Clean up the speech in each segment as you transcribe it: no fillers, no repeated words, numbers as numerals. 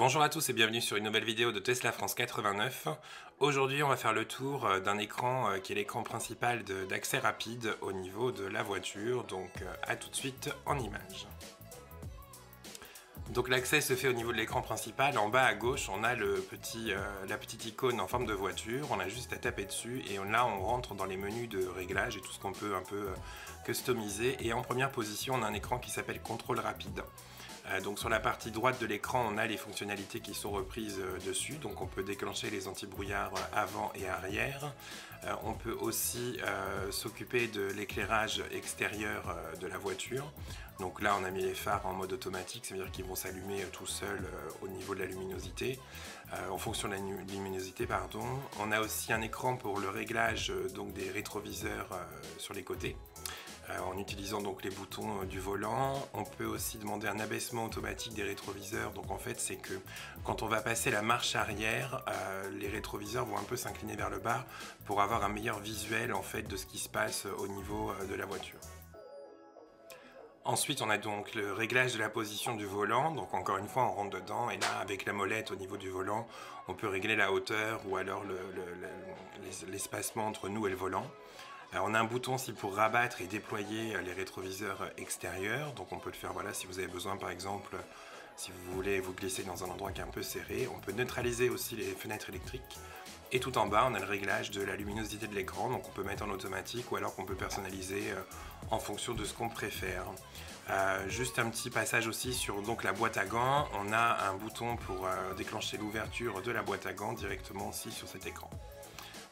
Bonjour à tous et bienvenue sur une nouvelle vidéo de Tesla France 89. Aujourd'hui on va faire le tour d'un écran qui est l'écran principal d'accès rapide au niveau de la voiture, donc à tout de suite en images. Donc l'accès se fait au niveau de l'écran principal. En bas à gauche on a la petite icône en forme de voiture, on a juste à taper dessus et là on rentre dans les menus de réglage et tout ce qu'on peut un peu customiser. Et en première position on a un écran qui s'appelle contrôle rapide. Donc sur la partie droite de l'écran on a les fonctionnalités qui sont reprises dessus, donc on peut déclencher les anti-brouillards avant et arrière. On peut aussi s'occuper de l'éclairage extérieur de la voiture. Donc là on a mis les phares en mode automatique, ça veut dire qu'ils vont s'allumer tout seuls au niveau de la luminosité, en fonction de la luminosité pardon. On a aussi un écran pour le réglage donc des rétroviseurs sur les côtés. En utilisant donc les boutons du volant. On peut aussi demander un abaissement automatique des rétroviseurs. Donc en fait c'est que quand on va passer la marche arrière, les rétroviseurs vont un peu s'incliner vers le bas pour avoir un meilleur visuel en fait de ce qui se passe au niveau de la voiture. Ensuite on a donc le réglage de la position du volant, donc encore une fois on rentre dedans et là avec la molette au niveau du volant on peut régler la hauteur ou alors l'espacement entre nous et le volant. On a un bouton aussi pour rabattre et déployer les rétroviseurs extérieurs, donc on peut le faire voilà, si vous avez besoin par exemple, si vous voulez vous glisser dans un endroit qui est un peu serré. On peut neutraliser aussi les fenêtres électriques. Et tout en bas on a le réglage de la luminosité de l'écran, donc on peut mettre en automatique ou alors qu'on peut personnaliser en fonction de ce qu'on préfère. Juste un petit passage aussi sur donc, la boîte à gants, on a un bouton pour déclencher l'ouverture de la boîte à gants directement aussi sur cet écran.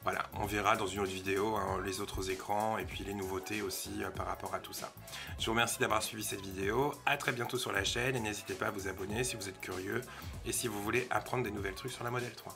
Voilà, on verra dans une autre vidéo les autres écrans et puis les nouveautés aussi par rapport à tout ça. Je vous remercie d'avoir suivi cette vidéo, à très bientôt sur la chaîne et n'hésitez pas à vous abonner si vous êtes curieux et si vous voulez apprendre des nouvelles trucs sur la Model 3.